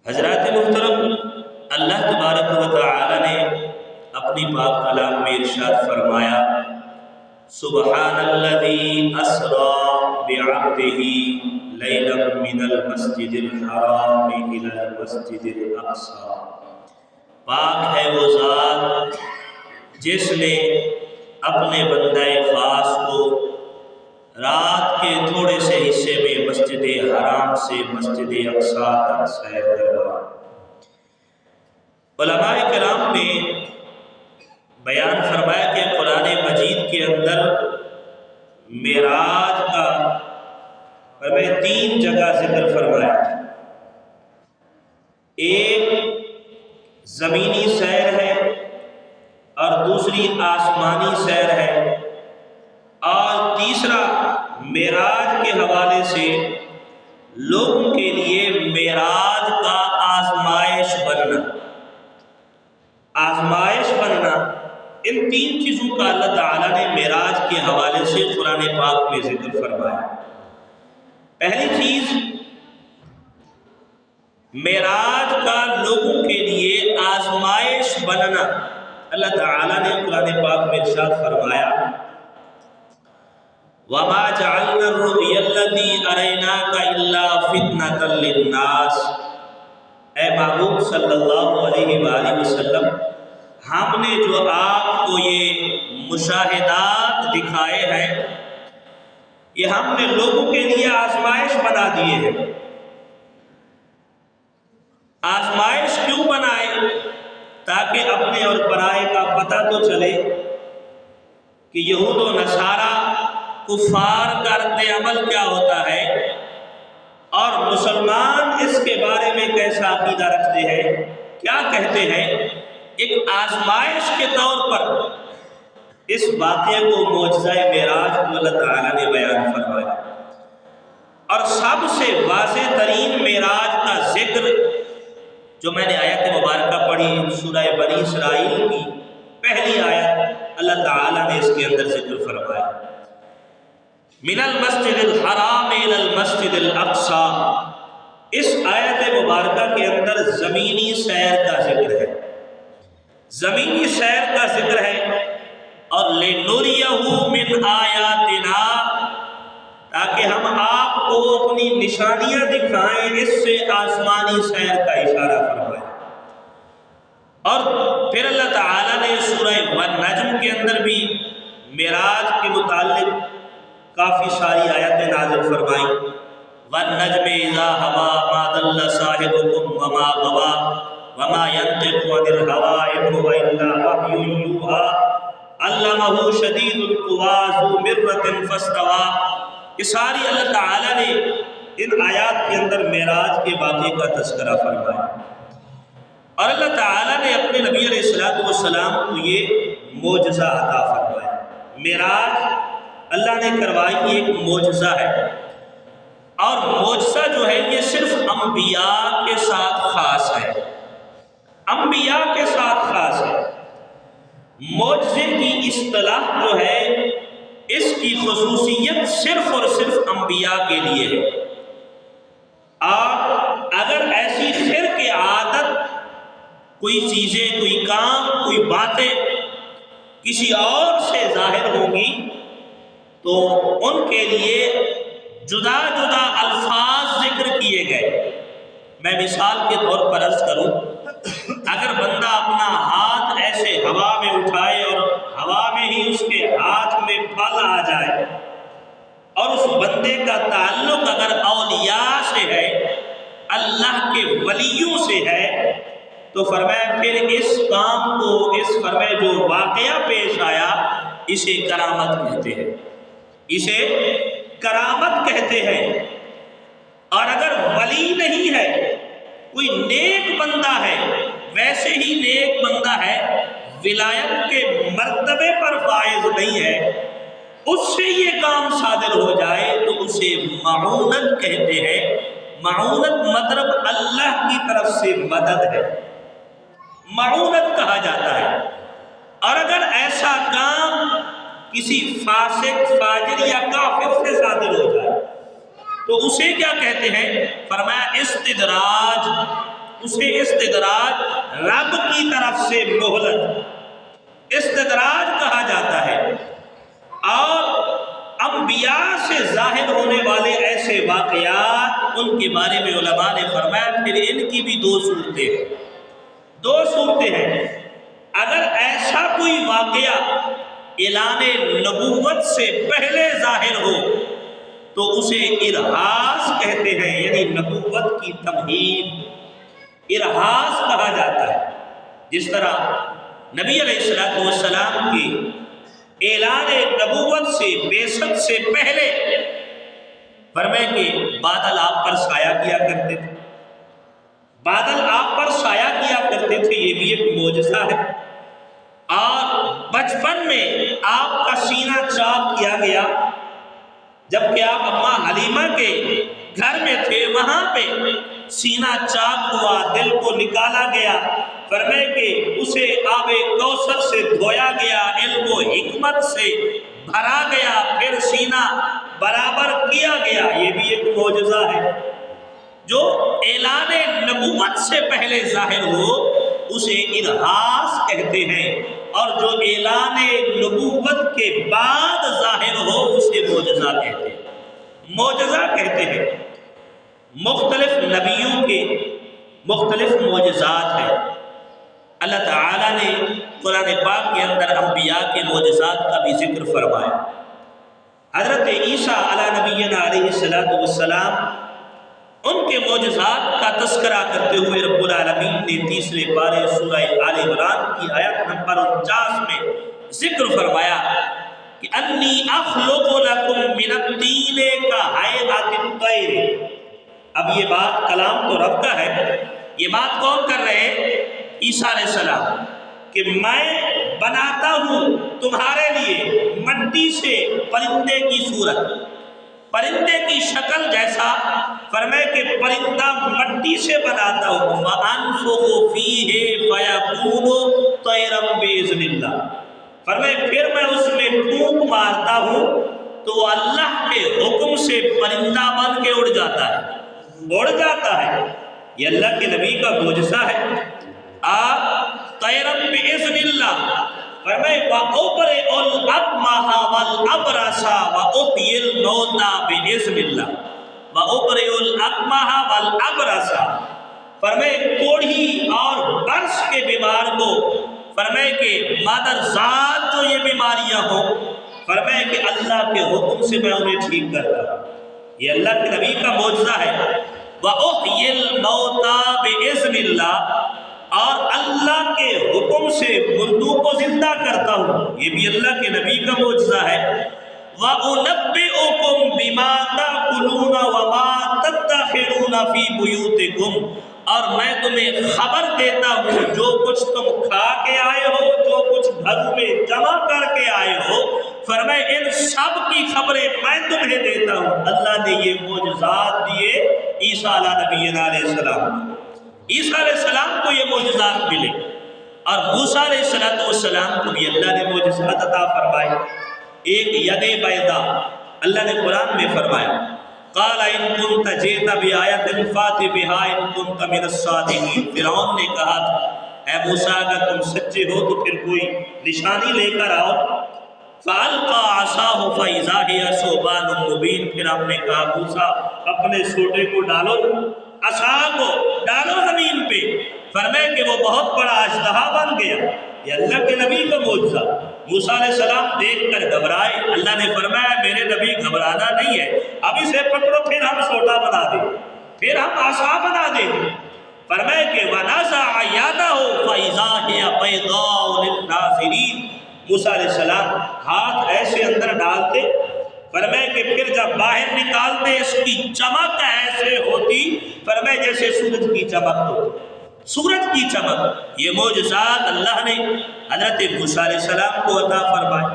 حضرات محترم، اللہ تبارک و تعالی نے اپنی پاک کلام میں ارشاد فرمایا، سبحان الذی اسری بعبدہ لیلا من المسجد الحرام الی المسجد الاقصی۔ پاک ہے وہ ذات جس نے اپنے بندہ خاص کو رات کے تھوڑے سے حصے میں مسجد حرام سے مسجد اقصی تک سیر کروایا۔ علماء کرام نے بیان فرمایا کہ قرآن مجید کے اندر معراج کا تین جگہ ذکر فرمایا۔ ایک زمینی سیر ہے اور دوسری آسمانی سیر ہے، اور تیسرا معراج کے حوالے سے لوگوں کے لیے معراج کا آزمائش بننا، ان تین چیزوں کا اللہ تعالیٰ نے معراج کے حوالے سے قرآن پاک میں ذکر فرمایا۔ پہلی چیز، معراج کا لوگوں کے لیے آزمائش بننا۔ اللہ تعالیٰ نے قرآن پاک میں ارشاد فرمایا، وَمَا جَعَلْنَا الرُّؤْيَا الَّتِي أَرَيْنَاكَ إِلَّا فِتْنَةً لِلنَّاسِ۔ اے محبوب صلی اللہ علیہ وآلہ وسلم، ہم نے جو آپ کو یہ مشاہدات دکھائے ہیں، یہ ہم نے لوگوں کے لیے آزمائش بنا دیے ہیں۔ آزمائش کیوں بنائے؟ تاکہ اپنے اور پرائے کا پتہ تو چلے کہ یہود و نصارہ کفار کا رد عمل کیا ہوتا ہے اور مسلمان اس کے بارے میں کیسا عقیدہ رکھتے ہیں، کیا کہتے ہیں۔ ایک آزمائش کے طور پر اس واقعے کو معجزہ معراج کو اللہ تعالیٰ نے بیان فرمایا، اور سب سے واضح ترین معراج کا ذکر جو میں نے آیت مبارکہ پڑھی سورہ بنی اسرائیل کی پہلی آیت، اللہ تعالیٰ نے اس کے اندر ذکر فرمایا، من المسجد الحرام الی المسجد الاقصی۔ اس آیت مبارکہ کے اندر زمینی سیر کا ذکر ہے، زمینی سیر کا ذکر ہے، اور لِنُرِيَهُ مِنْ آیَاتِنَا، تاکہ ہم آپ کو اپنی نشانیاں دکھائیں۔ اس سے آسمانی سیر کا اشارہ فرمایا، اور پھر اللہ تعالیٰ نے سورہ والنجم کے اندر بھی معراج کے متعلق کافی ساری آیتیں نازل فرمائیں، وَالنَّجْمِ إِذَا هَوَىٰ مَا ضَلَّ صَاحِبُكُمْ وَمَا غَوَىٰ وَمَا يَنطِقُ عَنِ الْهَوَىٰ إِنْ هُوَ إِلَّا وَحْيٌ يُوحَىٰ عَلَّمَهُ شَدِيدُ الْقُوَىٰ ذُو مِرَّةٍ فَاسْتَوَىٰ۔ یہ ساری اللہ تعالیٰ نے ان آیات کے اندر معراج کے واقعے کا تذکرہ فرمایا، اور اللہ تعالیٰ نے اپنے نبی علیہ السلام کو یہ معجزہ عطا فرمایا۔ معراج اللہ نے کروائی ایک معجزہ ہے، اور معجزہ جو ہے یہ صرف انبیاء کے ساتھ خاص ہے، انبیاء کے ساتھ خاص ہے۔ معجزے کی اصطلاح جو ہے اس کی خصوصیت صرف اور صرف انبیاء کے لیے ہے، اور اگر ایسی خرق عادت کوئی چیزیں، کوئی کام، کوئی باتیں کسی اور سے ظاہر ہوں گی تو ان کے لیے جدا جدا الفاظ ذکر کیے گئے۔ میں مثال کے طور پر عرض کروں، اگر بندہ اپنا ہاتھ ایسے ہوا میں اٹھائے اور ہوا میں ہی اس کے ہاتھ میں پھل آ جائے، اور اس بندے کا تعلق اگر اولیاء سے ہے، اللہ کے ولیوں سے ہے، تو فرمایا پھر اس کام کو، اس فرمائے جو واقعہ پیش آیا، اسے کرامت کہتے ہیں، اسے کرامت کہتے ہیں۔ اور اگر ولی نہیں ہے، کوئی نیک بندہ ہے، ویسے ہی نیک بندہ ہے، ولایت کے مرتبے پر فائز نہیں ہے، اس سے یہ کام صادر ہو جائے تو اسے معونت کہتے ہیں۔ معونت مطلب اللہ کی طرف سے مدد ہے، معونت کہا جاتا ہے۔ اور اگر ایسا کام کسی فاسق، فاجر یا کافر سے صادر ہو جائے تو اسے کیا کہتے ہیں؟ فرمایا استدراج، اسے استدراج، رب کی طرف سے مہلت، استدراج کہا جاتا ہے۔ اور انبیاء سے ظاہر ہونے والے ایسے واقعات، ان کے بارے میں علماء نے فرمایا پھر ان کی بھی دو صورتیں ہیں۔ اگر ایسا کوئی واقعہ اعلان نبوت سے پہلے ظاہر ہو تو اسے ارہاس کہتے ہیں، یعنی نبوت کی تمہید، ارہاس کہا جاتا ہے۔ جس طرح نبی علیہ السلام کی اعلان نبوت سے بعثت سے پہلے فرمائے کہ بادل آپ پر سایہ کیا کرتے تھے، بادل آپ پر سایہ کیا کرتے تھے، یہ بھی ایک معجزہ ہے۔ اور بچپن میں آپ کا سینہ چاک کیا گیا، جبکہ آپ اماں حلیمہ کے گھر میں تھے، وہاں پہ سینہ چاک ہوا، دل کو نکالا گیا، فرمائے کہ اسے آب کوثر سے دھویا گیا، علم و حکمت سے بھرا گیا، پھر سینہ برابر کیا گیا، یہ بھی ایک معجزہ ہے۔ جو اعلان نبوت سے پہلے ظاہر ہو اسے ارہاس کہتے ہیں، اور جو اعلان نبوت کے بعد ظاہر ہو اسے معجزہ کہتے ہیں۔ معجزہ کہتے ہیں مختلف نبیوں کے مختلف معجزات ہیں۔ اللہ تعالیٰ نے قرآن پاک کے اندر انبیاء کے معجزات کا بھی ذکر فرمایا۔ حضرت عیسیٰ علیہ نبینا علیہ السلام ان کے معجزات کا تذکرہ کرتے ہوئے رب العالمین نے تیسرے پارے سورہ آل عمران کی آیت نمبر 49 میں ذکر فرمایا کہ انی اخلق لکم من الطین کہیئۃ الطیر۔ اب یہ بات کلام تو رب کا ہے، یہ بات کون کر رہے ہیں؟ عیسیٰ علیہ السلام، کہ میں بناتا ہوں تمہارے لیے مٹی سے پرندے کی صورت، پرندے کی شکل جیسا، فرمائے کہ پرندہ مٹی سے بناتا ہوں، فَأَنفُخُ فِيهِ فَيَكُونُ طَيْرًا بِإِذْنِ اللَّهِ، فرمائے پھر میں اس میں پھونک مارتا ہوں تو اللہ کے حکم سے پرندہ بن کے اڑ جاتا ہے۔ یہ اللہ کے نبی کا معجزہ ہے۔ آپ طَيْرًا بِإِذْنِ اللَّهِ، فرمائے وَأُبْرِئُ الْأَكْمَحَ وَالْأَبْرَصَ وَأُحْيِي الْمَوْتَى بِإِذْنِ اللَّهِ، وَأُبْرِئُ الْأَكْمَحَ وَالْأَبْرَصَ، فرمائے کوڑھی اور برص کے بیمار کو، فرمائے کہ مادر ذات جو یہ بیماریاں ہوں، فرمائے کہ اللہ کے حکم سے میں انہیں ٹھیک کرتا ہوں۔ یہ اللہ کے نبی کا معجزہ ہے۔ وَأُحْيِي الْمَوْتَى بِإِذْنِ اللَّهِ، اور اللہ کے حکم سے مردوں کو زندہ کرتا ہوں، یہ بھی اللہ کے نبی کا معجزہ ہے۔ وَأُنَبِّئُكُم بِمَا تَأْكُلُونَ وَمَا تَدَّخِرُونَ فِي بُيُوتِكُمْ، اور میں تمہیں خبر دیتا ہوں جو کچھ تم کھا کے آئے ہو، جو کچھ گھروں میں جمع کر کے آئے ہو، فرمائے ان سب کی خبریں میں تمہیں دیتا ہوں۔ اللہ نے یہ معجزات دیے عیسیٰ علیہ نبینا علیہ السلام، عیسیٰ علیہ السلام کو یہ معجزات ملے، اور موسیٰ علیہ السلام کو بھی اللہ نے معجزات عطا فرمائے۔ ایک ید بیضا، اللہ نے قرآن میں فرمایا قال ان كنت جئت بآیۃ فات بها ان كنت من الصادقین، فرعون نے کہا تھا اے موسیٰ اگر تم سچے ہو تو پھر کوئی نشانی لے کر آؤ۔ فَأَلْقَى عَصَاهُ فَإِذَا هِيَ ثُعْبَانٌ مُبِينٌ، پھر ہم نے کہا موسیٰ اپنے سوٹے کو ڈالو، عصا کو ڈالو زمین پہ، فرمائے کہ وہ بہت بڑا اژدہا بن گیا۔ یہ اللہ کے نبی کا معجزہ۔ موسیٰ علیہ السلام دیکھ کر گھبرائے، اللہ نے فرمایا میرے نبی گھبرانا نہیں ہے، اب اسے پکڑو پھر ہم سوٹا بنا دیں، پھر ہم عصا بنا دیں۔ فرمائے کہ وَنَزَعَ يَدَهُ فَإِذَا هِيَ بَيْضَاءُ لِلنَّاظِرِينَ، موسیٰ علیہ السلام ہاتھ ایسے اندر ڈالتے، فرمائے کہ پھر جب باہر نکالتے اس کی چمک ایسے ہوتی، فرمائے جیسے سورج کی چمک ہوتی، سورج کی چمک۔ یہ معجزات اللہ نے حضرت موسیٰ علیہ السلام کو عطا فرمائے۔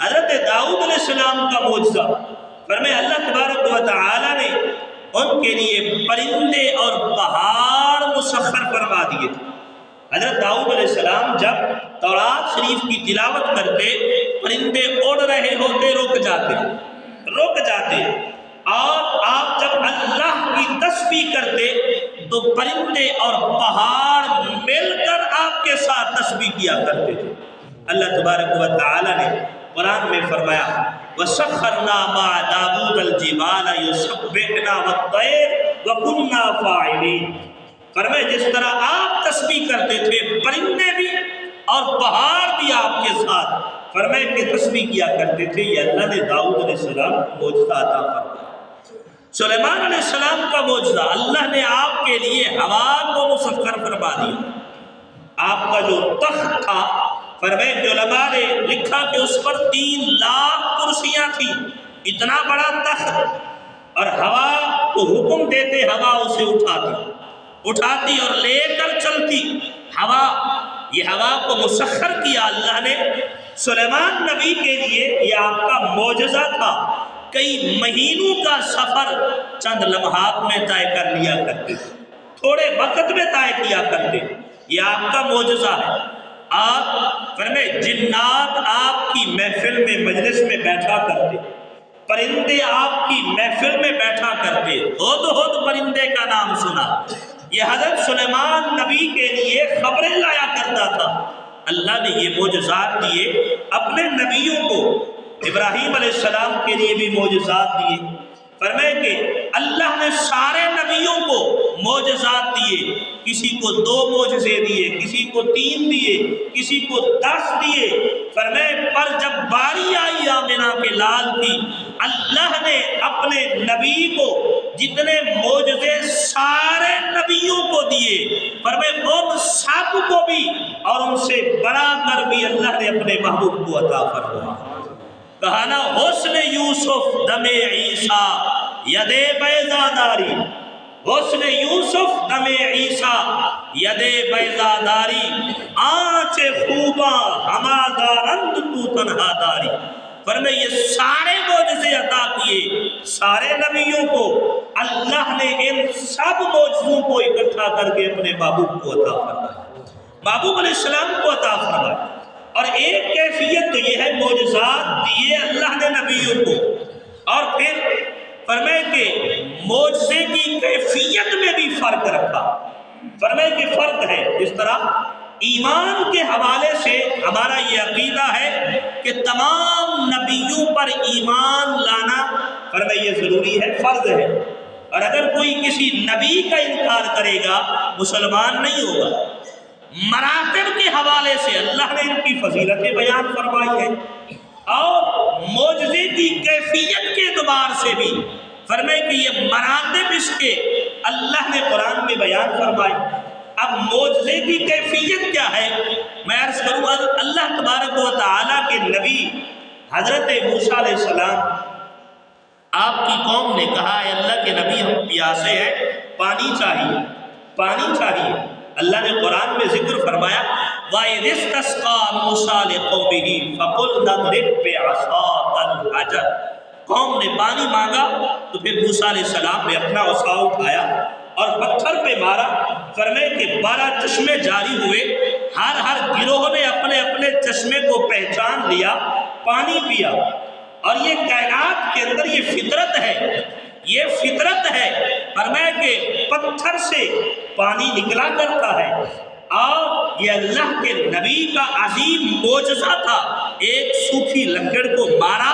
حضرت داؤد علیہ السلام کا معجزہ، فرمائے اللہ تبارک و تعالی نے ان کے لیے پرندے اور پہاڑ مسخر فرما دیے تھے۔ حضرت داؤد علیہ السلام جب تورات شریف کی تلاوت کرتے، پرندے اڑ رہے ہوتے رک جاتے، اور آپ جب اللہ کی تسبیح کرتے، تو پرندے اور پہاڑ مل کر آپ کے ساتھ تسبیح کیا کرتے تھے۔ اللہ تبارک و تعالی نے قرآن میں فرمایا وَسَخَّرْنَا مَعَ دَاوُودَ الْجِبَالَ يُسَبِّحْنَا وَالطَّيْرَ وَكُنَّا فَاعِلِينَ۔ فرمائے جس طرح آپ تسبیح کرتے تھے پرندے بھی اور پہاڑ بھی آپ کے ساتھ فرمائے کہ تسبیح کیا کرتے تھے۔ یہ اللہ نے داؤد علیہ السلام کو معجزہ عطا فرمایا۔ سلیمان علیہ السلام کا معجزہ، اللہ نے آپ کے لیے ہوا کو مسخر فرما دیا۔ آپ کا جو تخت تھا فرمائے کہ علماء نے لکھا کہ اس پر 3 لاکھ کرسیاں تھیں، اتنا بڑا تخت، اور ہوا کو حکم دیتے ہوا اسے اٹھاتی اور لے کر چلتی۔ ہوا، یہ ہوا کو مسخر کیا اللہ نے سلیمان نبی کے لیے۔ یہ آپ کا معجزہ تھا۔ کئی مہینوں کا سفر چند لمحات میں طے کر لیا کرتے، تھوڑے وقت میں طے کیا کرتے۔ یہ آپ کا معجزہ ہے۔ آپ فرمائے جنات آپ کی محفل میں مجلس میں بیٹھا کرتے، پرندے آپ کی محفل میں بیٹھا کرتے۔ ہد پرندے کا نام سنا، یہ حضرت سلیمان نبی کے لیے خبریں لایا کرتا تھا۔ اللہ نے یہ معجزات دیے اپنے نبیوں کو۔ ابراہیم علیہ السلام کے لیے بھی معجزات دیے۔ فرمائے کہ اللہ نے سارے نبیوں کو معجزات دیے، کسی کو 2 معجزے دیے، کسی کو 3 دیے، کسی کو 10 دیے۔ فرمائے پر جب باری آئی آمنہ کے لال کی، اللہ نے اپنے نبی کو جتنے معجزے سارے نبیوں کو دیے، فرمائے ان سب کو بھی اور ان سے بڑا کر بھی اللہ نے اپنے محبوب کو عطا فرمایا۔ کہا نا حسن یوسف دم عیسیٰ ید بیضا داری، حسن یوسف دم عیسیٰ ید بیضا داری، آنچ خوباں ہما دارند تو تنہا داری۔ فرمائے یہ سارے معجزے عطا کیے سارے نبیوں کو، اللہ نے ان سب معجزوں کو اکٹھا کر کے اپنے محبوب کو عطا فرمایا، محبوب علیہ السلام کو عطا فرمایا۔ اور ایک کیفیت تو یہ ہے معجزات دیے اللہ نے نبیوں کو، اور پھر فرمائے کہ معجزے کی کیفیت میں بھی فرق رکھا۔ فرمائے کہ فرق ہے، اس طرح ایمان کے حوالے سے ہمارا یہ عقیدہ ہے کہ تمام نبیوں پر ایمان لانا فرمائے یہ ضروری ہے، فرض ہے، اور اگر کوئی کسی نبی کا انکار کرے گا مسلمان نہیں ہوگا۔ مراتب کے حوالے سے اللہ نے ان کی فضیلتیں بیان فرمائی ہے، اور معجزے کی کیفیت کے اعتبار سے بھی فرمائے کہ یہ مراتب اس کے اللہ نے قرآن میں بیان فرمائے۔ اب معجزے کی کیفیت کیا ہے میں عرض کروں۔ اللہ تبارک و تعالیٰ کے نبی حضرت موسیٰ علیہ السلام، آپ کی قوم نے کہا اے اللہ کے نبی ہم پیاسے ہیں، پانی چاہیے، پانی چاہیے۔ اللہ نے قرآن میں ذکر فرمایا وَإِذِ اسْتَسْقَىٰ مُوسَىٰ لِقَوْمِهِ فَقُلْنَا اضْرِب بِّعَصَاكَ الْحَجَرَ۔ قوم نے پانی مانگا تو پھر موسیٰ علیہ السلام نے اپنا عصا اٹھایا اور پتھر پہ مارا۔ فرمائے کہ 12 چشمے جاری ہوئے، ہر گروہ نے اپنے اپنے چشمے کو پہچان لیا، پانی پیا۔ اور یہ کائنات کے اندر یہ فطرت ہے، یہ فطرت ہے۔ فرمایا کہ پتھر سے پانی نکلا کرتا ہے، اور یہ اللہ کے نبی کا عظیم معجزہ تھا۔ ایک سوکھی لکڑ کو مارا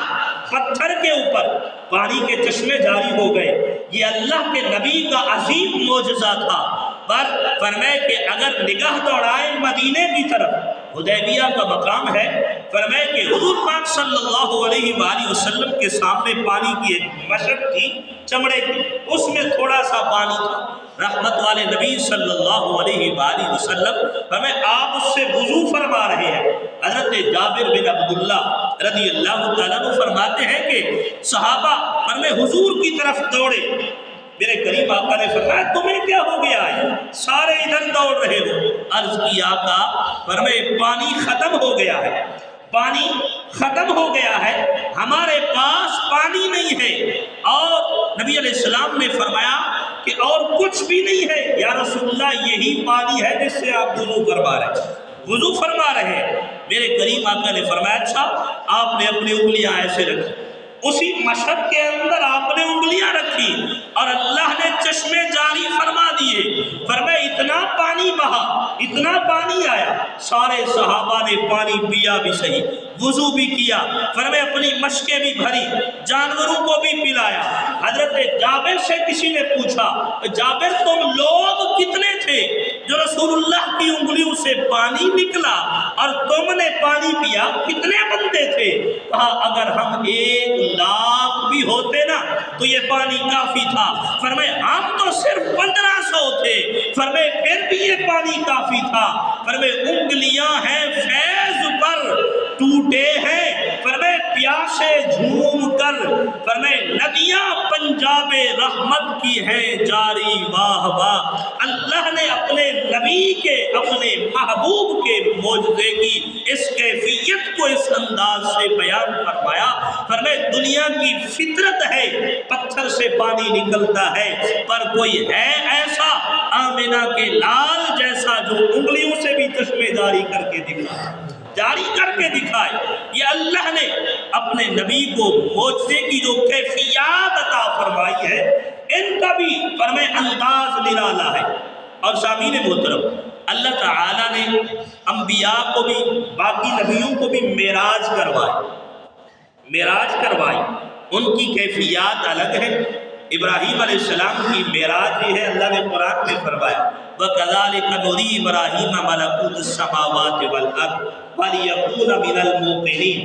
پتھر کے اوپر، پانی کے چشمے جاری ہو گئے۔ یہ اللہ کے نبی کا عظیم معجزہ تھا۔ پر فرمائے کہ اگر نگاہ دوڑائیں مدینے کی طرف، حدیبیہ کا مقام ہے، فرمائے کہ حضور پاک صلی اللہ علیہ وآلہ وسلم کے سامنے پانی کی ایک مشک تھی چمڑے کی، اس میں تھوڑا سا پانی تھا۔ رحمت والے نبی صلی اللہ علیہ وآلہ وسلم فرمائے آپ اس سے وضو فرما رہے ہیں۔ حضرت جابر بن عبداللہ رضی اللہ تعالیٰ عنہ فرماتے ہیں کہ صحابہ فرمائے حضور کی طرف دوڑے۔ میرے قریب آقا نے فرمایا تمہیں کیا ہو گیا ہے، سارے ادھر دوڑ رہے ہو؟ عرض کی آقا فرمائے پانی ختم ہو گیا ہے، پانی ختم ہو گیا ہے، ہمارے پاس پانی نہیں ہے۔ اور نبی علیہ السلام نے فرمایا کہ اور کچھ بھی نہیں ہے یا رسول اللہ، یہی پانی ہے جس سے آپ وضو فرما رہے ہیں، وضو فرما رہے ہیں۔ میرے قریب آقا نے فرمایا اچھا آپ نے اپنی انگلیاں ایسے رکھی، اسی مشہد کے اندر آپ نے انگلیاں رکھی اور اللہ نے چشمے جاری فرما دیے۔ پانی آیا، سارے صحابہ نے پانی پیا بھی صحیح، وضو بھی کیا، فرمایا اپنی مشکیں بھی بھری، جانوروں کو بھی پلایا۔ حضرت جابر سے کسی نے پوچھا جابر تم لوگ کتنے تھے جو رسول اللہ کی انگلیوں سے پانی نکلا اور تم نے پانی پیا، کتنے بندے تھے؟ کہا اگر ہم 1,00,000 بھی ہوتے نا تو یہ پانی کافی تھا۔ فرمایا ہم تو صرف 1500 تھے، فرمایا پھر بھی یہ پانی کافی تھا۔ فرمایا انگلیاں ہیں فیض پر ٹوٹے ہیں، فرمایا پیاسے جھوم کر، فرمایا ندیاں پنجاب رحمت کی ہیں جاری واہ واہ۔ اللہ نے اپنے نبی کے، اپنے محبوب کے معجزے کی اس کیفیت کو اس انداز سے بیان فرمایا۔ فرمایا دنیا کی فطرت ہے پتھر سے پانی نکلتا ہے، پر کوئی ہے ایسا آمنہ کے لال جیسا جو انگلیوں سے بھی چشمے جاری کر کے دکھائے۔ یہ اللہ نے اپنے نبی کو معجزے کی جو کیفیات عطا فرمائی ہے ان کا بھی فرمائے انداز نرالا ہے۔ اور سامعین محترم، اللہ تعالیٰ نے انبیاء کو بھی، باقی نبیوں کو بھی معراج کروائی، ان کی کیفیات الگ ہے۔ ابراہیم علیہ السلام کی معراج یہ ہے، اللہ نے قرآن میں فرمایا وَكَذَلِكَ نُرِي إِبْرَاهِيمَ مَلَكُوتَ السَّمَاوَاتِ وَالْأَرْضِ وَلِيَكُونَ مِنَ الْمُوقِنِينَ۔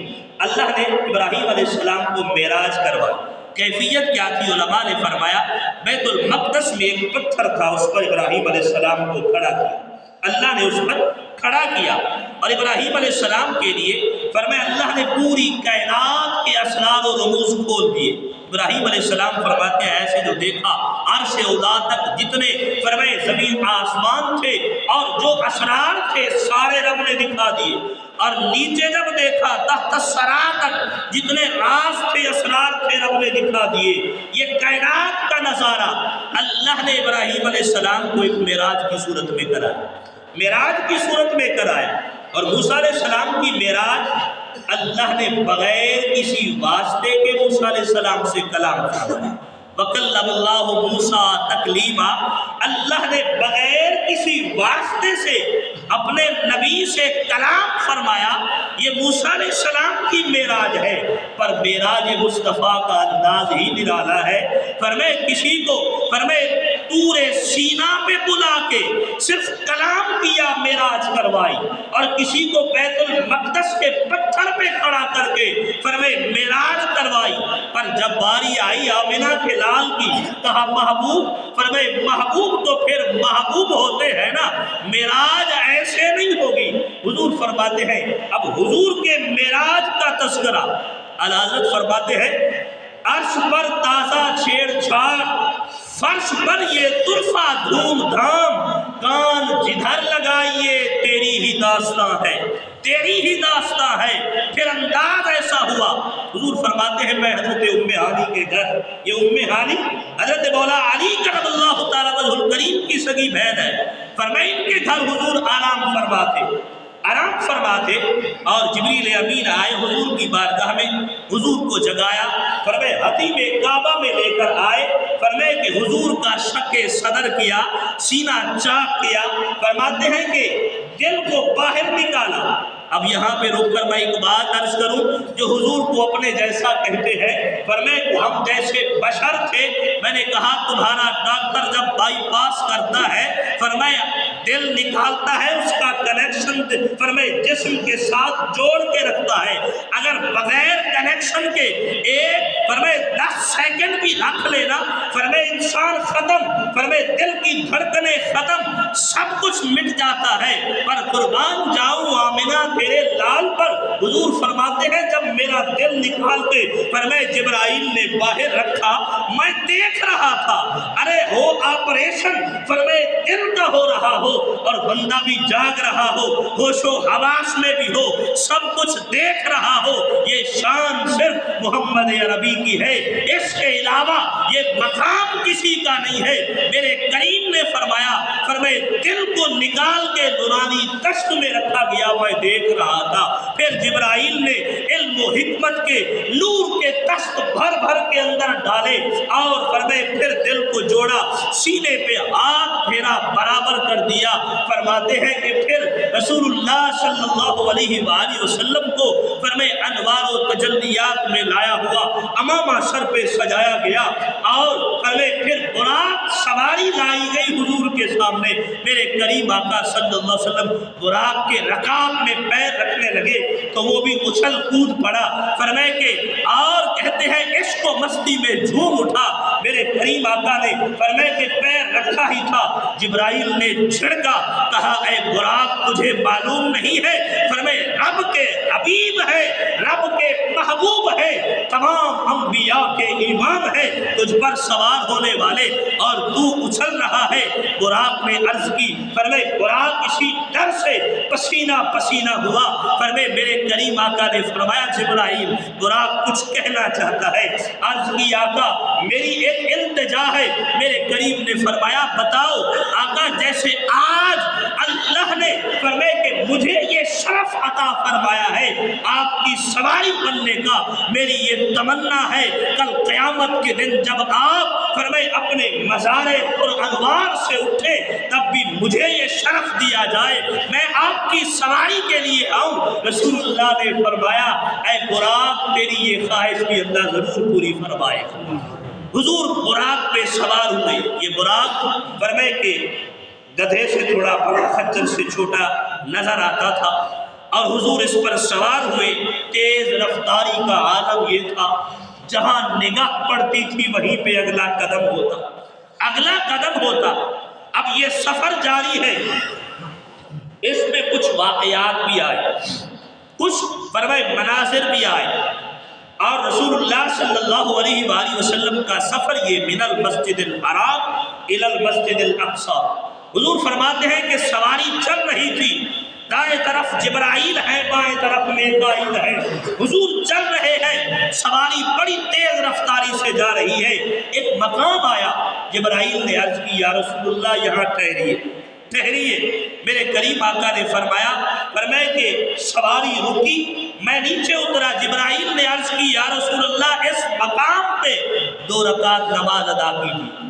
اللہ نے ابراہیم علیہ السلام کو معراج کروائی۔ کیفیت کیا تھی؟ علماء نے فرمایا بیت المقدس میں ایک پتھر تھا، اس پر ابراہیم علیہ السلام کو کھڑا کیا، اللہ نے اس پر کھڑا کیا، اور ابراہیم علیہ السلام کے لیے فرمایا اللہ نے پوری کائنات کے اسرار و رموز کھول دیے۔ ابراہیم علیہ السلام فرماتے ہیں ایسے جو دیکھا عرش اولا تک جتنے فرمائے زمین آسمان تھے اور جو اسرار تھے سارے رب نے دکھا دیے، اور نیچے جب دیکھا تحت الثری تک جتنے راز تھے اسرار تھے رب نے دکھا دیے۔ یہ کائنات کا نظارہ اللہ نے ابراہیم علیہ السلام کو ایک معراج کی صورت میں کرایا، اور موسیٰ علیہ السلام کی معراج اللہ نے بغیر کسی واسطے کے موسیٰ علیہ السلام سے کلام فرمایا۔ وَكَلَّمَ اللَّهُ مُوسَىٰ تَكْلِیمًا، اللہ نے بغیر کسی واسطے سے اپنے نبی سے کلام فرمایا۔ یہ موسیٰ علیہ السلام کی معراج ہے، پر معراج مصطفیٰ کا انداز ہی نرالا ہے۔ فرمائے کسی کو فرمائے طور سینا پہ بلا کے صرف کلام کیا معراج کروائی، اور کسی کو بیت المقدس کے پتھر پہ کھڑا کر کے فرمائے معراج کروائی۔ پر جب باری آئی آمنہ کے لال کی، کہا محبوب، فرمائے محبوب تو پھر محبوب ہوتے ہیں نا، معراج ایسے نہیں ہوگی۔ حضور فرماتے ہیں، اب حضور کے معراج کا تذکرہ اعلیٰ فرماتے ہیں عرش پر تازہ چھیڑ چھاڑ، فرش پر یہ طرفہ دھوم دھام، کان جدھر لگائیے تیری ہی داستان ہے۔ پھر انداز ایسا ہوا، حضور فرماتے ہیں میں حضرت ام ہانی کے گھر، یہ ام ہانی حضرت مولا علی کرم اللہ تعالیٰ وجہ الکریم کی سگی بہن ہے، فرمائے ان کے گھر حضور آرام فرماتے، اور جبریل امین آئے حضور کی بارگاہ میں، حضور کو جگایا، فرمائے حتیم کعبہ میں لے کر آئے، فرمائے کہ حضور کا شق صدر کیا، سینہ چاک کیا، فرماتے ہیں کہ دل کو باہر نکالا۔ اب یہاں پہ رک کر میں ایک بات عرض کروں جو حضور کو اپنے جیسا کہتے ہیں، فرمائے کہ ہم جیسے بشر تھے۔ میں نے کہا تمہارا ڈاکٹر جب بائی پاس کرتا ہے، فرمایا دل نکالتا ہے، اس کا کنیکشن فرمائے جسم کے ساتھ جوڑ کے رکھتا ہے، اگر بغیر کنیکشن کے ایک فرمائے 10 سیکنڈ بھی رکھ لینا، فرمائے انسان ختم، فرمائے دل کی دھڑکنیں ختم، سب کچھ مٹ جاتا ہے۔ پر قربان جاؤں آمنہ تیرے لال پر، حضور فرماتے ہیں جب میرا دل نکال کے فرمائے جبرائیل نے باہر رکھا، میں دیکھ رہا تھا، ارے ہو آپریشن فرمائے دل کا ہو رہا ہو اور بندہ بھی جاگ رہا ہو، ہوش و حواس میں بھی ہو، سب کچھ دیکھ رہا ہو، یہ شان صرف محمد عربی کی ہے، اس کے علاوہ یہ مقام کسی کا نہیں ہے۔ میرے کریم نے فرمایا، فرمائے دل کو نکال کے نورانی تشت میں رکھا گیا، میں دیکھ رہا تھا۔ پھر جبرائیل نے علم و حکمت کے نور کے تشت بھر بھر کے اندر ڈالے، اور فرمائے پھر دل کو جوڑا، سینے پہ ہاتھ پھیرا، برابر کر دیا۔ فرماتے ہیں کہ پھر رسول اللہ صلی اللہ علیہ وآلہ وسلم کو فرمائے انوار و تجلیات میں لایا ہوا امامہ سر پہ سجایا گیا، اور فرمائے پھر براق سواری لائی گئی حضور کے سامنے۔ میرے کریم آقا صلی اللہ علیہ وسلم براق کے رکاب میں پیر رکھنے لگے تو وہ بھی اچھل کود پڑا۔ فرمائے کہ اور کہتے ہیں عشق و مستی میں جھوم اٹھا۔ میرے کریم آقا نے فرمائے کہ پیر رکھا ہی تھا، جبرائیل نے چھڑکا، کہا اے براق تجھے معلوم نہیں ہے، فرمائے رب کے حبیب ہے، رب کے محبوب ہے، تمام انبیاء کے امام ہے، تجھ پر سوار ہونے والے اور تو اچھل رہا ہے۔ براق نے عرض کی، فرمائے براق اسی ڈر سے پسینہ پسینہ ہوا۔ فرمائے میرے کریم آقا نے فرمایا جبرائیل براق کچھ کہنا چاہتا ہے۔ عرض کی آقا میری ایک التجا ہے۔ میرے کریم نے فرمایا بتاؤ۔ آقا جیسے آج اللہ نے فرمائے کہ مجھے یہ شرف عطا فرمایا ہے آپ کی سواری بننے کا، میری یہ تمنا ہے کل قیامت کے دن جب آپ فرمائے اپنے مزار پر انوار سے اٹھے تب بھی مجھے یہ شرف دیا جائے میں آپ کی سواری کے لیے آؤں۔ رسول اللہ نے فرمایا اے براق تیری یہ خواہش بھی اللہ ضرور پوری فرمائے گا۔ حضور براق پہ سوار ہوئے۔ یہ براق فرمائے کہ گدھے سے تھوڑا بڑا، خچر سے چھوٹا نظر آتا تھا، اور حضور اس پر سوار ہوئے۔ تیز رفتاری کا عالم یہ تھا جہاں نگاہ پڑتی تھی وہیں پہ اگلا قدم ہوتا، اگلا قدم ہوتا۔ اب یہ سفر جاری ہے، اس میں کچھ واقعات بھی آئے، کچھ فرمائے مناظر بھی آئے، اور رسول اللہ صلی اللہ علیہ وآلہ وسلم کا سفر یہ من المسجد الحرام الی المسجد الاقصی۔ حضور فرماتے ہیں کہ سواری چل رہی تھی، دائیں طرف جبرائیل ہے، بائیں طرف میکائیل ہے، حضور چل رہے ہیں، سواری بڑی تیز رفتاری سے جا رہی ہے۔ ایک مقام آیا، جبرائیل نے عرض کی یا رسول اللہ یہاں ٹھہریے ٹھہریے۔ میرے کریم آقا نے فرمایا کہ سواری رکی، میں نیچے اترا، جبرائیل نے عرض کی یا رسول اللہ اس مقام پہ 2 رکعت نماز ادا کیجیے۔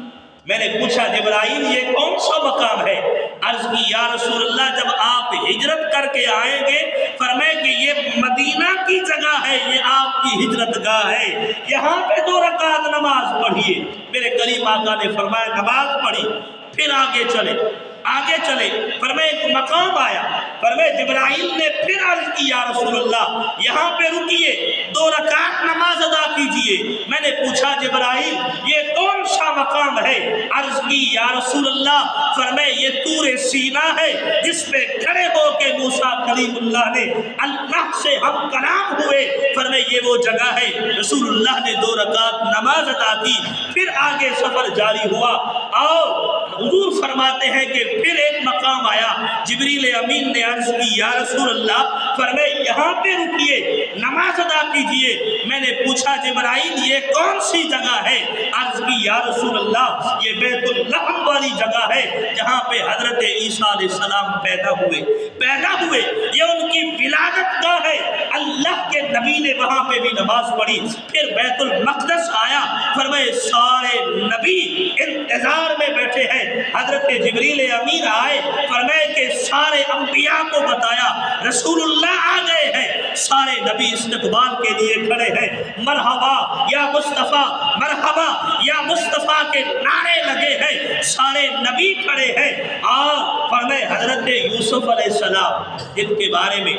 میں نے پوچھا جبرائیل یہ کون سا مقام ہے؟ عرض کی یا رسول اللہ جب آپ ہجرت کر کے آئیں گے فرمائے کہ یہ مدینہ کی جگہ ہے، یہ آپ کی ہجرت گاہ ہے، یہاں پہ 2 رکعت نماز پڑھیے۔ میرے کریم آقا نے فرمایا نماز پڑھی، پھر آگے چلے، فرمائے ایک مقام آیا، فرمائے جبرائیل نے پھر عرض کی یا رسول اللہ یہاں پہ رکیے، 2 رکعت نماز ادا کیجئے۔ میں نے پوچھا جبرائیل یہ کون سا مقام ہے؟ عرض کی یا رسول اللہ فرمائے یہ طور سینا ہے جس پہ کھڑے ہو کے موسیٰ کلیم اللہ نے اللہ سے ہم کلام ہوئے، فرمائے یہ وہ جگہ ہے۔ رسول اللہ نے 2 رکعت نماز ادا کی، پھر آگے سفر جاری ہوا، اور حضور فرماتے ہیں کہ پھر ایک مقام آیا، جبریل امین نے عرض کی یا رسول اللہ فرمائے یہاں پہ رکیے، نماز ادا کیجئے۔ میں نے پوچھا جبرائیل یہ کون سی جگہ ہے؟ عرض کی یا رسول اللہ یہ بیت اللحم والی جگہ ہے جہاں پہ حضرت عیسیٰ علیہ السلام پیدا ہوئے، یہ ان کی ولادت گاہ ہے، اللہ کے نبی نے وہاں پہ بھی نماز پڑھی۔ پھر بیت المقدس آیا، فرمائے سارے نبی انتظار میں بیٹھے ہیں، حضرت جبریل امین آئے، فرمائے کہ سارے انبیاء کو بتایا رسول اللہ آ گئے ہیں، سارے نبی استقبال کے لیے کھڑے ہیں، مرحبا یا مصطفیٰ، مرحبا یا مصطفیٰ کے نعرے لگے ہیں، سارے نبی کھڑے ہیں۔ اور فرمائے حضرت یوسف علیہ السلام جن کے بارے میں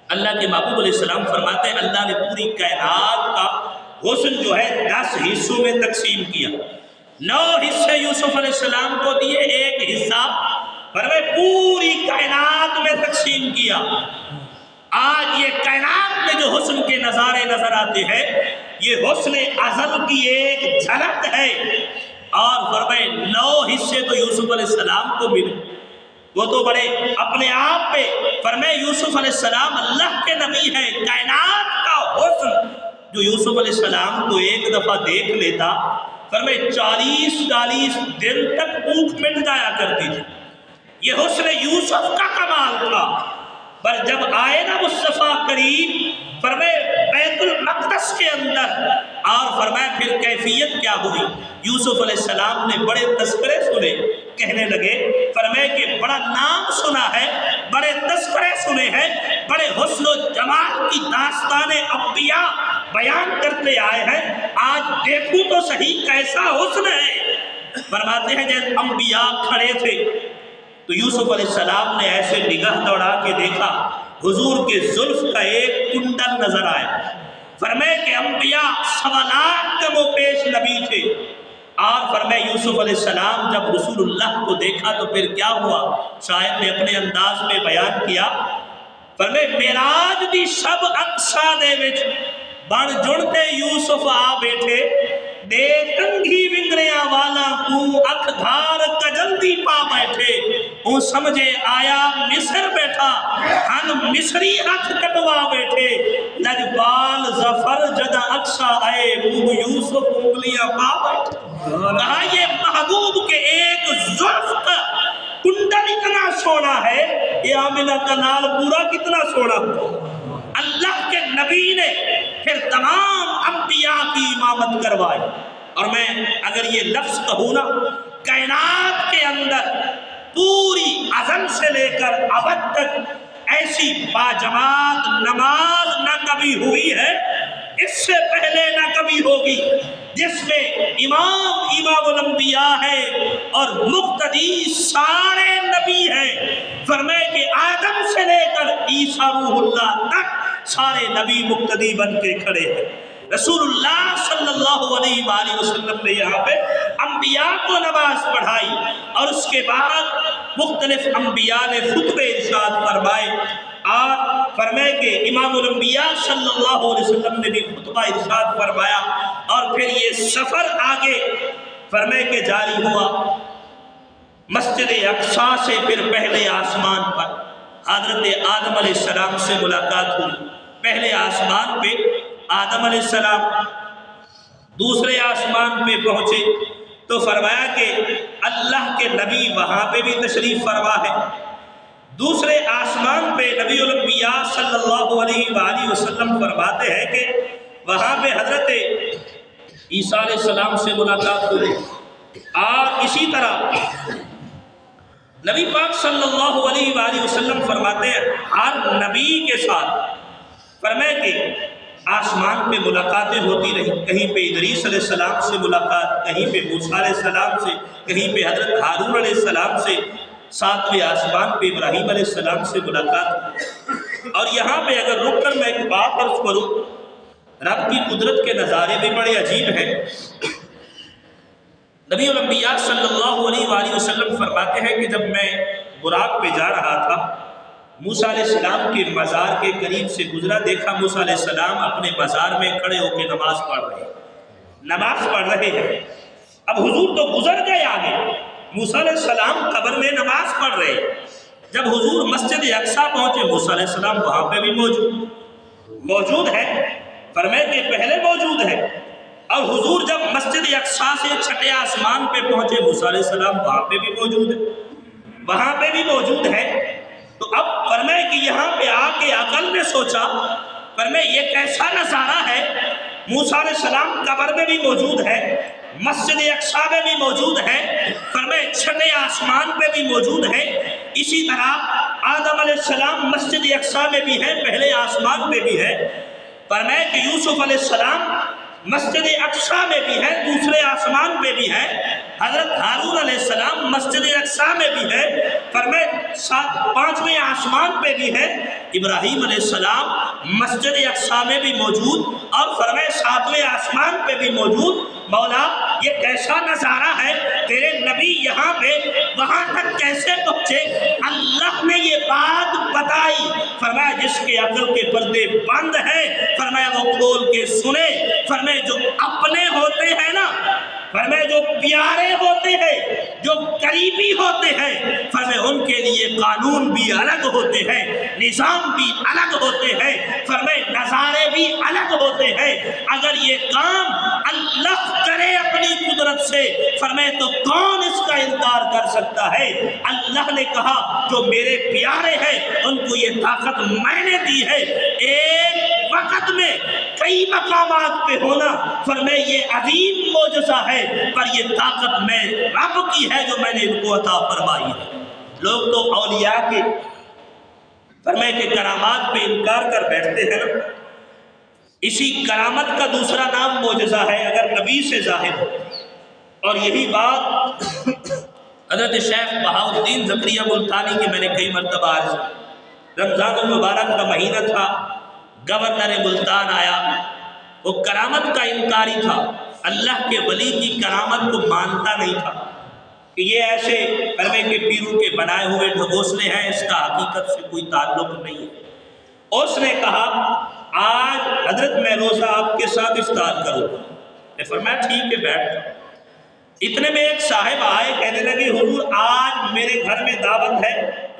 اللہ کے محبوب علیہ السلام فرماتے ہیں اللہ نے پوری کائنات کا حسن جو ہے 10 حصوں میں تقسیم کیا، 9 حصے یوسف علیہ السلام کو دیے، 1 حصہ فرمائے پوری کائنات میں تقسیم کیا۔ آج یہ کائنات میں جو حسن کے نظارے نظر آتے ہیں یہ حسن ازل کی ایک جھلک ہے، اور فرمائے 9 حصے تو یوسف علیہ السلام کو ملے، وہ تو بڑے اپنے آپ پہ فرمائے یوسف علیہ السلام اللہ کے نبی ہیں، کائنات کا حسن جو یوسف علیہ السلام کو ایک دفعہ دیکھ لیتا فرمائے 40 دن تک بھوک مٹ جایا کرتی تھی۔ یہ حسن یوسف کا کمال تھا، پر جب آئے نا مصطفیٰ کریم فرمائے بیت المقدس کے اندر، اور فرمائے پھر کیفیت کیا ہوئی؟ یوسف علیہ السلام نے بڑے تذکرے سنے، کہنے لگے، فرمائے کہ بڑا نام سنا ہے، بڑے تذکرے سنے ہیں، بڑے حسن و جمال کی داستان انبیاء بیان کرتے آئے ہیں، آج دیکھوں تو صحیح کیسا حسن ہے۔ فرماتے ہیں جب انبیاء کھڑے تھے تو یوسف علیہ السلام نے ایسے نگاہ دوڑا کے دیکھا، حضور کے زلف کا ایک کنڈل نظر آیا۔ فرمائے کہ انبیاء سوالات کا وہ پیش نبی تھے، اور فرمائے یوسف علیہ السلام جب رسول اللہ کو دیکھا تو پھر کیا ہوا؟ شاعر نے اپنے انداز میں بیان کیا، فرمائے معراج دی شب اقصا دے وچ بن جڑتے یوسف آ بیٹھے، دے کنگھی ونگریاں والا کو اکھ دھار کجلدی پا بیٹھے، وہ سمجھے آیا مصر بیٹھا، ہن مصری ہاتھ کٹوا بیٹھے، لجپال ظفر جدا اقصا آئے وہ یوسف انگلیاں پا بیٹھے۔ کہا یہ محبوب کے ایک زلف کا کنڈل اتنا سونا ہے، یہ آمنہ کا نال پورا کتنا سونا ہوا۔ اللہ کے نبی نے پھر تمام انبیاء کی امامت کروائی، اور میں اگر یہ لفظ کہوں نا، کائنات کے اندر پوری ازل سے لے کر ابد تک ایسی باجماعت نماز نہ کبھی ہوئی ہے، اس سے پہلے نہ کبھی ہوگی، جس میں امام الانبیاء ہے اور مقتدی سارے نبی ہیں۔ فرمائے کہ آدم سے لے کر عیسیٰ روح اللہ تک سارے نبی مقتدی بن کے کھڑے ہیں۔ رسول اللہ صلی اللہ علیہ وآلہ وسلم نے یہاں پہ انبیاء کو نماز پڑھائی، اور اس کے بعد مختلف انبیاء نے خطبے ارشاد فرمائے، اور فرمائے کہ امام الانبیاء صلی اللہ علیہ وسلم نے بھی خطبہ ارشاد فرمایا، اور پھر یہ سفر آگے فرمائے کہ جاری ہوا۔ مسجد اقصیٰ سے پھر پہلے آسمان پر حضرت آدم علیہ السلام سے ملاقات ہوئی۔ پہلے آسمان پہ آدم علیہ السلام، دوسرے آسمان پہ پہنچے تو فرمایا کہ اللہ کے نبی وہاں پہ بھی تشریف فرما ہے۔ دوسرے آسمان پہ نبی الانبیاء صلی اللہ علیہ وآلہ وسلم فرماتے ہیں کہ وہاں پہ حضرت عیسیٰ علیہ السلام سے ملاقات ہوئی، اور اسی طرح نبی پاک صلی اللہ علیہ وآلہ وسلم فرماتے ہیں ہر نبی کے ساتھ فرمائے کہ آسمان پہ ملاقاتیں ہوتی رہی، کہیں پہ ادریس علیہ السلام سے ملاقات، کہیں پہ موسیٰ علیہ السلام سے، کہیں پہ حضرت ہارون علیہ السلام سے، ساتویں آسمان پہ ابراہیم علیہ السلام سے ملاقات۔ اور یہاں پہ اگر رک کر میں ایک بات عرض کروں، رب کی قدرت کے نظارے بھی بڑے عجیب ہیں۔ نبی الانبیاء صلی اللہ علیہ وآلہ وسلم فرماتے ہیں کہ جب میں براق پہ جا رہا تھا، موسیٰ علیہ السلام کے مزار کے قریب سے گزرا، دیکھا موسیٰ علیہ السلام اپنے مزار میں کھڑے ہو کے نماز پڑھ رہے ہیں۔ اب حضور تو گزر گئے آگے، موسیٰ علیہ السلام قبر میں نماز پڑھ رہے ہیں۔ جب حضور مسجد اقصیٰ پہنچے، موسیٰ علیہ السلام وہاں پہ بھی موجود ہے، فرمائے کہ پہلے موجود ہے، اور حضور جب مسجد اقصیٰ سے چھٹے آسمان پہ پہنچے، موسیٰ علیہ السلام وہاں پہ بھی موجود ہے۔ تو اب فرمائے کہ یہاں پہ آ کے عقل نے سوچا، فرمائے یہ کیسا نظارہ ہے، موسیٰ علیہ السلام قبر میں بھی موجود ہے، مسجد اقصیٰ میں بھی موجود ہے، فرمائے چھٹے آسمان پہ بھی موجود ہے، اسی طرح آدم علیہ السلام مسجد اقصیٰ میں بھی ہے، پہلے آسمان پہ بھی ہے، فرمائے کہ یوسف علیہ السلام مسجد اقصیٰ میں بھی ہے، دوسرے آسمان پہ بھی ہے، حضرت ہارون علیہ السلام مسجد اقصیٰ میں بھی ہے، فرمائے پانچویں آسمان پہ بھی ہے، ابراہیم علیہ السلام مسجد اقصیٰ میں بھی موجود، اور فرمائے ساتویں آسمان پہ بھی موجود۔ مولا یہ کیسا نظارہ ہے، تیرے نبی یہاں پہ وہاں تک کیسے پہنچے؟ اللہ نے یہ بات بتائی، فرمایا جس کے عقل کے پردے بند ہیں، فرمایا وہ کھول کے سنے، فرمایا جو اپنے ہوتے ہیں نا، فرمایا جو پیارے ہوتے ہیں، جو قریبی ہوتے ہیں، فرمایا ان کے لیے قانون بھی الگ ہوتے ہیں، نظام بھی الگ ہوتے ہیں، فرمایا نظارے بھی الگ ہوتے ہیں۔ اگر یہ کام اللہ کرے اپنی قدرت سے، فرمایا تو کون اس کا انکار کر سکتا ہے؟ اللہ نے کہا جو میرے پیارے ہیں ان کو یہ طاقت میں نے دی ہے، ایک وقت میں کئی مقامات پہ ہونا، فرمائے یہ عظیم معجزہ ہے، پر یہ طاقت میں رب کی ہے جو میں نے ان کو عطا فرمائی ہے۔ لوگ تو اولیاء کے فرمائے کہ کرامات پہ انکار کر بیٹھتے ہیں نا، اسی کرامت کا دوسرا نام معجزہ ہے اگر نبی سے ظاہر ہو۔ اور یہی بات حضرت شیخ بہاؤالدین زکریا ملتانی کی میں نے کئی مرتبہ عرض کی۔ رمضان المبارک کا مہینہ تھا، گورنر ملتان آیا، وہ کرامت کا انکاری تھا، اللہ کے ولی کی کرامت کو مانتا نہیں تھا کہ یہ ایسے فرمے کے پیروں کے بنائے ہوئے ڈھگوسلے ہیں، اس کا حقیقت سے کوئی تعلق نہیں ہے۔ اس نے کہا آج حضرت میں روزہ آپ کے ساتھ افطار کروں گا۔ میں فرمایا ٹھیک ہے بیٹھ جاؤ۔ اتنے میں ایک صاحب آئے، کہنے لگے حضور آج میرے گھر میں دعوت ہے،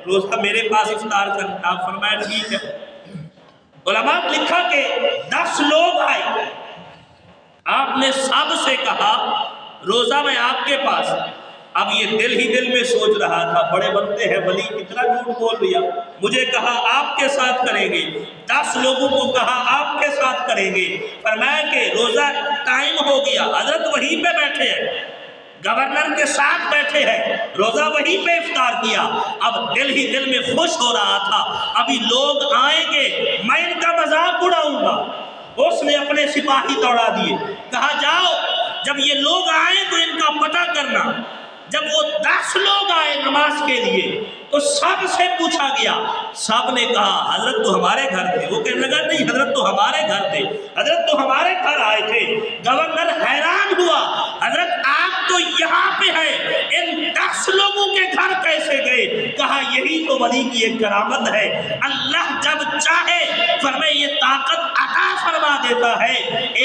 روزہ میرے پاس افطار کرنا۔ آپ فرمایا ٹھیک ہے۔ علماء نے لکھا کہ 10 لوگ آئے، آپ نے سب سے کہا روزہ میں آپ کے پاس۔ اب یہ دل ہی دل میں سوچ رہا تھا بڑے بنتے ہیں ولی، کتنا جھوٹ بول دیا، مجھے کہا آپ کے ساتھ کریں گے، 10 لوگوں کو کہا آپ کے ساتھ کریں گے۔ فرمایا کہ روزہ ٹائم ہو گیا، حضرت وہیں پہ بیٹھے ہیں، گورنر کے ساتھ بیٹھے ہیں، روزہ وہیں پہ افطار کیا۔ اب دل ہی دل میں خوش ہو رہا تھا، ابھی لوگ آئیں گے میں ان کا مذاق اڑاؤں گا۔ اس نے اپنے سپاہی دوڑا دیے، کہا جاؤ جب یہ لوگ آئیں تو ان کا پتہ کرنا۔ جب وہ 10 لوگ آئے نماز کے لیے تو سب سے پوچھا گیا، سب نے کہا حضرت تو ہمارے گھر تھے۔ وہ کہنے لگا نہیں حضرت تو ہمارے گھر تھے، حضرت تو ہمارے گھر آئے تھے۔ گورنر حیران ہوا، حضرت آپ تو یہاں پہ ہیں، ان 10 لوگوں کے گھر کیسے گئے؟ کہا یہی تو ولی کی ایک کرامت ہے، اللہ جب چاہے فرمائے یہ طاقت عطا فرما دیتا ہے،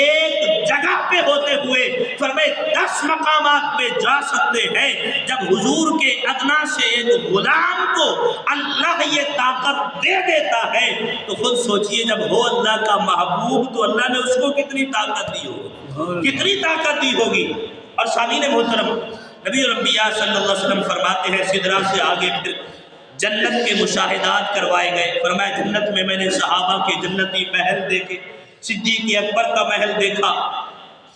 ایک جگہ پہ ہوتے ہوئے فرمائے 10 مقامات پہ جا سکتے ہیں۔ جب حضور کے ادنا سے ایک غلام کو اللہ یہ طاقت دے دیتا ہے تو خود سوچئے جب ہو اللہ کا محبوب تو اللہ نے اس کو کتنی طاقت دی ہوگی، کتنی طاقت دی ہوگی۔ اور سامعین محترم، نبی الانبیاء صلی اللہ علیہ وسلم فرماتے ہیں سدرہ سے آگے پھر جنت کے مشاہدات کروائے گئے۔ فرمایا جنت میں میں نے صحابہ کے جنتی محل دیکھے، صدیق اکبر کا محل دیکھا،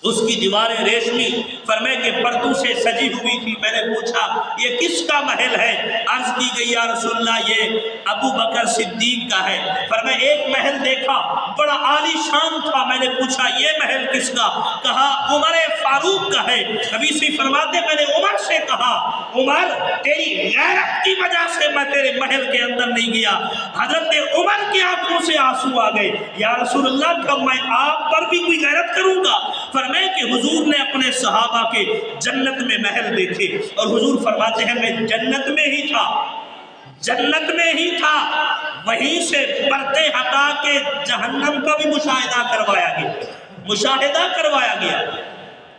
اس کی دیواریں ریشمی فرمائے کہ پردوں سے سجی ہوئی تھی۔ میں نے پوچھا یہ کس کا محل ہے؟ عرض کی گئی یا رسول اللہ یہ ابو بکر صدیق کا ہے۔ فرمائے ایک محل دیکھا بڑا عالی شان تھا، میں نے پوچھا یہ محل کس کا؟ کہا عمر فاروق کا ہے۔ نبی سے فرماتے میں نے عمر سے کہا عمر تیری غیرت کی وجہ سے میں تیرے محل کے اندر نہیں گیا۔ حضرت عمر کی آنکھوں سے آنسو آ گئے، یا رسول اللہ کہ میں آپ پر بھی کوئی غیرت کروں گا؟ فرمائے کہ حضور نے اپنے صحابہ کے جنت میں محل دیکھے، اور حضور فرماتے ہیں میں جنت میں ہی تھا، جنت میں ہی تھا، وہیں سے پردے ہٹا کے جہنم کا بھی مشاہدہ کروایا گیا، مشاہدہ کروایا گیا۔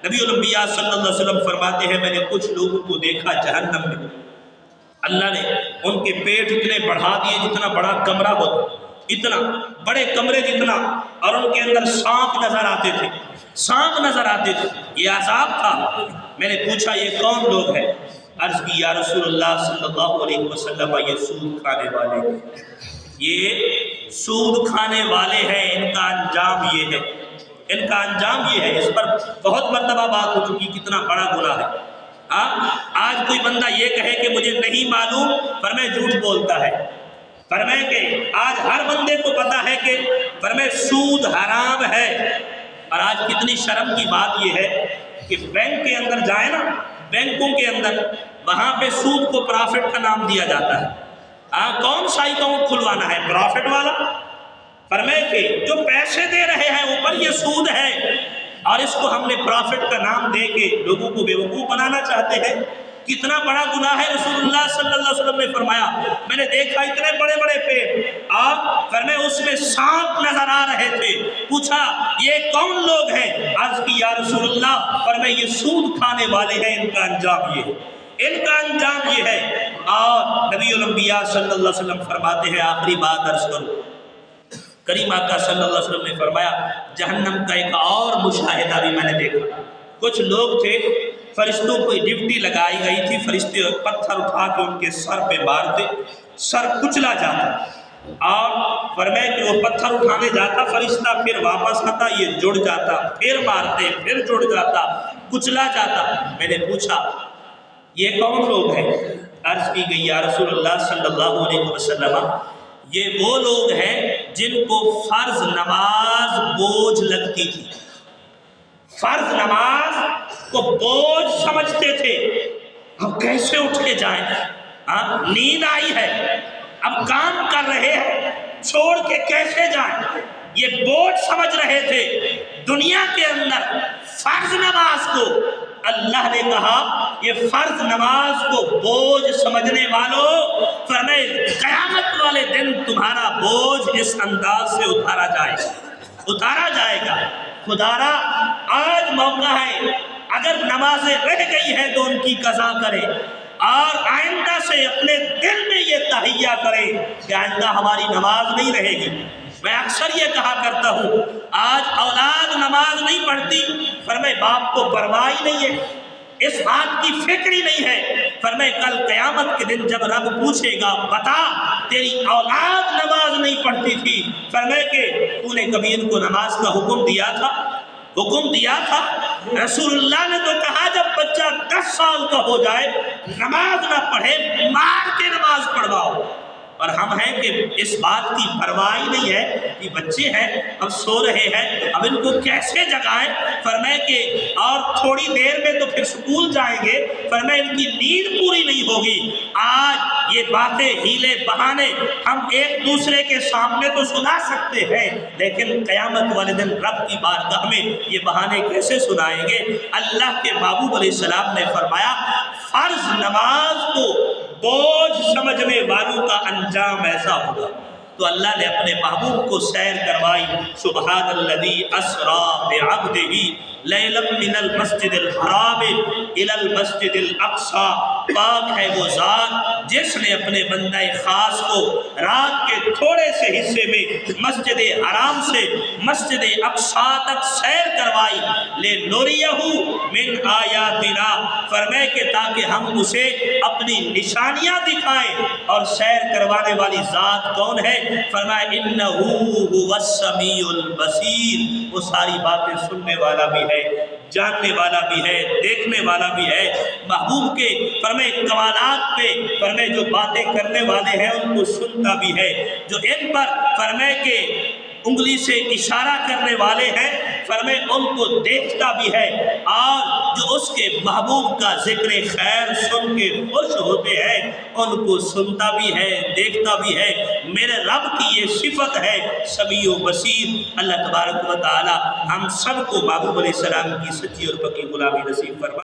نبی الانبیاء صلی اللہ علیہ وسلم فرماتے ہیں میں نے کچھ لوگوں کو دیکھا جہنم میں، اللہ نے ان کے پیٹ اتنے بڑھا دیے جتنا بڑا کمرہ ہوتا، اتنا بڑے کمرے جتنا، اور ان کے اندر سانپ نظر آتے تھے، سانپ نظر آتے تھے، یہ عذاب تھا۔ میں نے پوچھا یہ کون لوگ ہیں؟ عرض کی یا رسول اللہ صلی اللہ علیہ وسلم یہ سود کھانے والے ہیں، یہ سود کھانے والے ہیں، ان کا انجام یہ ہے، ان کا انجام یہ ہے۔ اس پر بہت مرتبہ بات ہو چکی کتنا بڑا گناہ ہے۔ آج کوئی بندہ یہ کہے کہ مجھے نہیں معلوم، فرمائے جھوٹ بولتا ہے۔ فرمائے کہ آج ہر بندے کو پتا ہے کہ فرمائے سود حرام ہے، اور آج کتنی شرم کی بات یہ ہے کہ بینک کے اندر جائیں نا، بینکوں کے اندر وہاں پہ سود کو پرافٹ کا نام دیا جاتا ہے۔ کون سا اکاؤنٹ کھلوانا ہے؟ پرافٹ والا۔ فرمائے کہ جو پیسے دے رہے ہیں اوپر یہ سود ہے، اور اس کو ہم نے پرافٹ کا نام دے کے لوگوں کو بیوقوف بنانا چاہتے ہیں۔ کتنا بڑا گناہ ہے۔ رسول اللہ صلی اللہ علیہ وسلم نے فرمایا میں نے دیکھا اتنے بڑے بڑے پیڑ، آپ فرمائے اس میں سانپ نظر آ رہے تھے۔ پوچھا یہ کون لوگ ہیں؟ عرض کی یا رسول اللہ فرمائے یہ سود کھانے والے ہیں، ان کا انجام یہ ہے، ان کا انجام یہ ہے۔ اور نبی الانبیاء صلی اللہ علیہ وسلم فرماتے ہیں آخری بات عرض کروں، کریم آقا صلی اللہ علیہ وسلم نے فرمایا جہنم کا ایک اور مشاہدہ بھی میں نے دیکھا۔ کچھ لوگ تھے، فرشتوں کو ڈیوٹی لگائی گئی تھی، فرشتے پتھر اٹھا کے ان کے سر پہ مارتے، سر کچلا جاتا، اور فرمایا کہ وہ پتھر اٹھانے جاتا فرشتہ، پھر واپس آتا، یہ جڑ جاتا، پھر مارتے، پھر جڑ جاتا، کچلا جاتا۔ میں نے پوچھا یہ کون لوگ ہیں؟ عرض کی گئی یا رسول اللہ صلی اللہ علیہ وسلم یہ وہ لوگ ہیں جن کو فرض نماز بوجھ لگتی تھی، فرض نماز کو بوجھ سمجھتے تھے۔ اب کیسے اٹھ کے جائیں؟ نیند آئی ہے، اب کام کر رہے ہیں، چھوڑ کے کیسے جائیں؟ یہ بوجھ سمجھ رہے تھے۔ دنیا کے اندر فرض نماز کو اللہ نے کہا یہ فرض نماز کو بوجھ سمجھنے والوں، فرمائے قیامت والے دن تمہارا بوجھ اس انداز سے اتارا جائے گا۔ خدارا آج موقع ہے، اگر نمازیں رہ گئی ہیں تو ان کی قضا کرے، اور آئندہ سے اپنے دل میں یہ تہیہ کرے کہ آئندہ ہماری نماز نہیں رہے گی۔ میں اکثر یہ کہا کرتا ہوں آج اولاد نماز نہیں پڑھتی، فرمائے باپ کو پرواہ ہی نہیں ہے، اس بات کی فکر ہی نہیں ہے۔ فرمائے کل قیامت کے دن جب رب پوچھے گا بتا تیری اولاد نماز نہیں پڑھتی تھی، فرمائے کہ تو نے کبھی ان کو نماز کا حکم دیا تھا؟ رسول اللہ نے تو کہا جب بچہ 10 سال کا ہو جائے نماز نہ پڑھے مار کے نماز پڑھواؤ، اور ہم ہیں کہ اس بات کی پرواہ ہی نہیں ہے کہ بچے ہیں اب سو رہے ہیں، اب ان کو کیسے جگائیں؟ فرمائے کہ اور تھوڑی دیر میں تو پھر سکول جائیں گے، فرمائے ان کی نیند پوری نہیں ہوگی۔ آج یہ باتیں ہیلے بہانے ہم ایک دوسرے کے سامنے تو سنا سکتے ہیں، لیکن قیامت والے دن رب کی بارگاہ میں یہ بہانے کیسے سنائیں گے؟ اللہ کے محبوب علیہ السلام نے فرمایا فرض نماز کو بوجھ سمجھنے والوں کا انجام ایسا ہوگا۔ تو اللہ نے اپنے محبوب کو سیر کروائی، سبحان الذی اسری بعبدہ لیلا من المسجد الحرام الی المسجد الاقصی، پاک ہے وہ ذات جس نے اپنے بندہ خاص کو رات کے تھوڑے سے حصے میں مسجد حرام سے مسجد اقصی تک سیر کروائی، لنریہ من آیاتنا، فرمائے کہ تاکہ ہم اسے اپنی نشانیاں دکھائیں۔ اور سیر کروانے والی ذات کون ہے؟ فرمایا انہ هو السمیع البصیر، وہ ساری باتیں سننے والا بھی ہے، جاننے والا بھی ہے، دیکھنے والا بھی ہے۔ محبوب کے فرمائے کمالات پہ فرمائے جو باتیں کرنے والے ہیں ان کو سنتا بھی ہے، جو ان پر فرمائے کہ انگلی سے اشارہ کرنے والے ہیں فرمائے ان کو دیکھتا بھی ہے، اور جو اس کے محبوب کا ذکر خیر سن کے خوش ہوتے ہیں ان کو سنتا بھی ہے، دیکھتا بھی ہے۔ میرے رب کی یہ صفت ہے سمیع و بصیر۔ اللہ تبارک و تعالی ہم سب کو محبوب علیہ السلام کی سچی اور پکی غلامی نصیب فرمائے۔